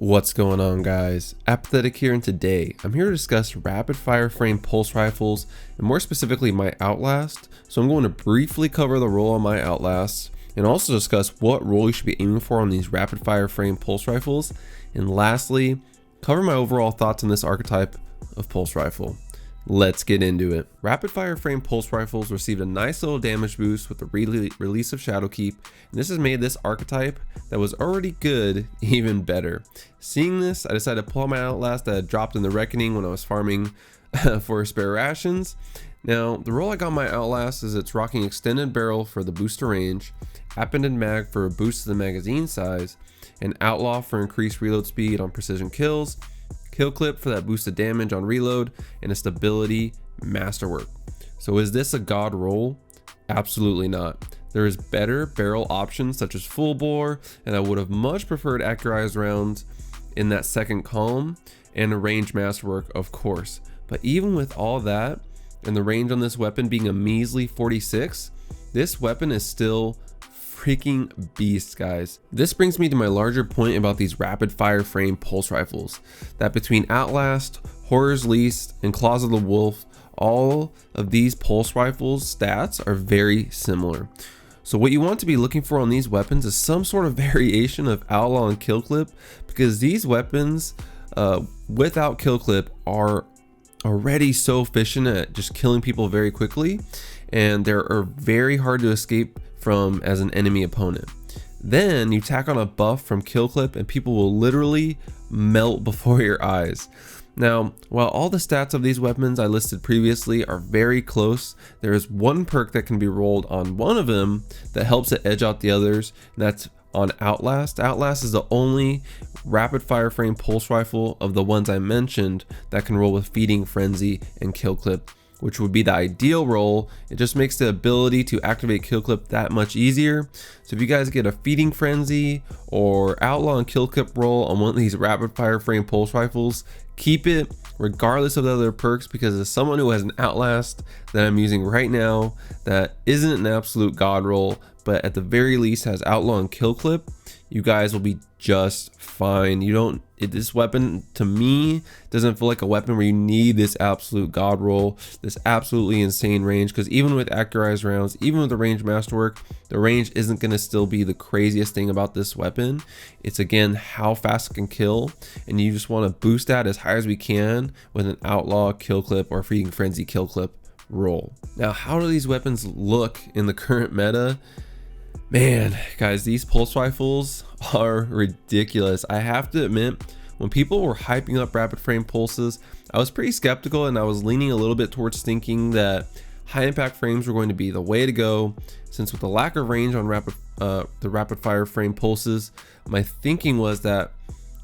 What's going on, guys? Apathetic here, and today I'm here to discuss rapid fire frame pulse rifles and more specifically my Outlast. So I'm going to briefly cover the role on my Outlast and also discuss what role you should be aiming for on these rapid fire frame pulse rifles, and lastly cover my overall thoughts on this archetype of pulse rifle. Let's get into it. Rapid fire frame pulse rifles received a nice little damage boost with the release of Shadowkeep, and this has made this archetype that was already good even better. Seeing this, I decided to pull out my Outlast that had dropped in the Reckoning when I was farming for spare rations. Now, the role I got my Outlast is it's rocking extended barrel for the booster range, appended mag for a boost to the magazine size, and outlaw for increased reload speed on precision kills, kill clip for that boosted damage on reload, and a stability masterwork. So is this a god roll? Absolutely not. There is better barrel options such as full bore, and I would have much preferred accurized rounds in that second column, and a range masterwork, of course. But even with all that and the range on this weapon being a measly 46, this weapon is still freaking beast, guys. This brings me to my larger point about these rapid fire frame pulse rifles, that between Outlast, Horror's Least, and Claws of the Wolf, all of these pulse rifles stats are very similar. So what you want to be looking for on these weapons is some sort of variation of outlaw and kill clip, because these weapons without kill clip are already so efficient at just killing people very quickly, and they are very hard to escape from as an enemy opponent. Then you tack on a buff from kill clip and people will literally melt before your eyes. Now, while all the stats of these weapons I listed previously are very close, there is one perk that can be rolled on one of them that helps it edge out the others, and that's on Outlast. Outlast is the only rapid fire frame pulse rifle of the ones I mentioned that can roll with feeding frenzy and kill clip, which would be the ideal roll. It just makes the ability to activate kill clip that much easier. So if you guys get a feeding frenzy or outlaw and kill clip roll on one of these rapid fire frame pulse rifles, keep it regardless of the other perks, because as someone who has an Outlast that I'm using right now that isn't an absolute god roll, but at the very least has outlaw and kill clip, you guys will be just fine. This weapon to me doesn't feel like a weapon where you need this absolute god roll, this absolutely insane range, because even with accurized rounds, even with the range masterwork, the range isn't going to still be the craziest thing about this weapon. It's again how fast it can kill, and you just want to boost that as high as we can with an outlaw kill clip or feeding frenzy kill clip roll. Now, how do these weapons look in the current meta? Man, guys, these pulse rifles are ridiculous. I have to admit, when people were hyping up rapid frame pulses, I was pretty skeptical, and I was leaning a little bit towards thinking that high impact frames were going to be the way to go, since with the lack of range on the rapid fire frame pulses, my thinking was that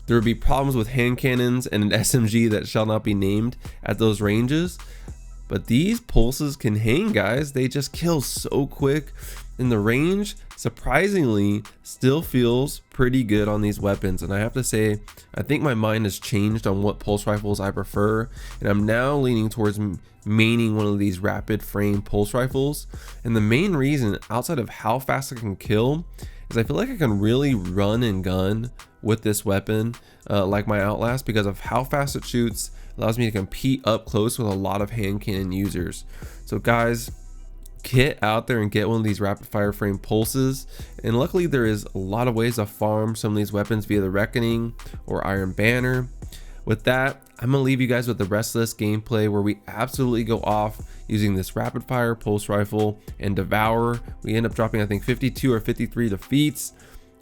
there would be problems with hand cannons and an SMG that shall not be named at those ranges. But these pulses can hang, guys. They just kill so quick, and the range surprisingly still feels pretty good on these weapons. And I have to say, I think my mind has changed on what pulse rifles I prefer, and I'm now leaning towards maining one of these rapid frame pulse rifles. And the main reason, outside of how fast I can kill, is I feel like I can really run and gun with this weapon, like my Outlast, because of how fast it shoots. Allows me to compete up close with a lot of hand cannon users. So guys, get out there and get one of these rapid fire frame pulses, and luckily there is a lot of ways to farm some of these weapons via the Reckoning or Iron Banner. With that, I'm gonna leave you guys with the rest of this gameplay where we absolutely go off using this rapid fire pulse rifle and devour. We end up dropping, I think, 52 or 53 defeats.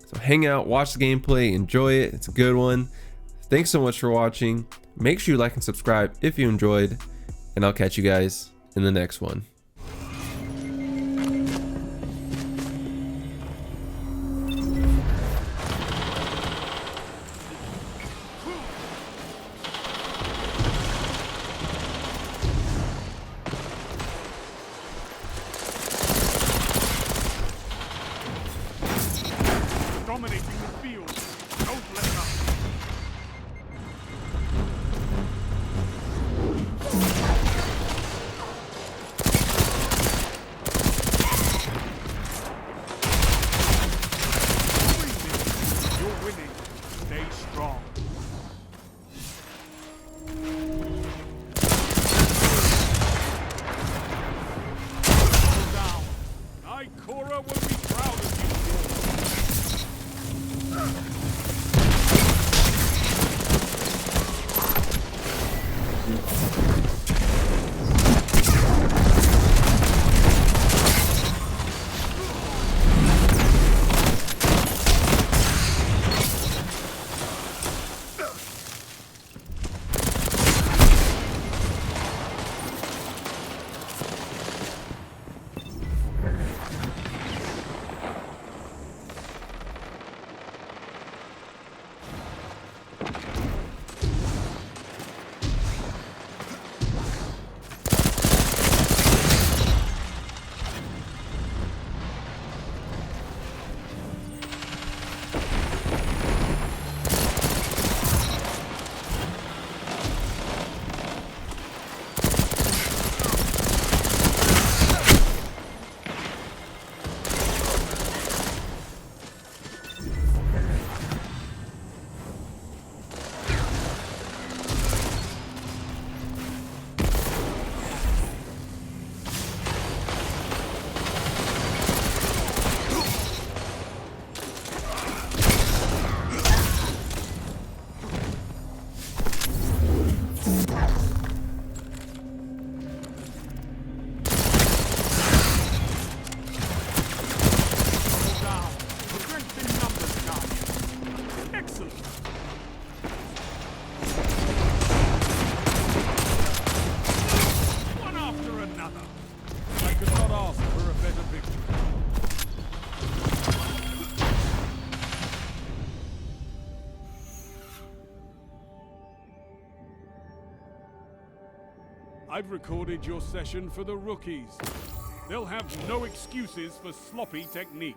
So hang out, watch the gameplay, enjoy it. It's a good one. Thanks so much for watching. Make sure you like and subscribe if you enjoyed, and I'll catch you guys in the next one. Dominating the field. Don't let up. I've recorded your session for the rookies. They'll have no excuses for sloppy technique.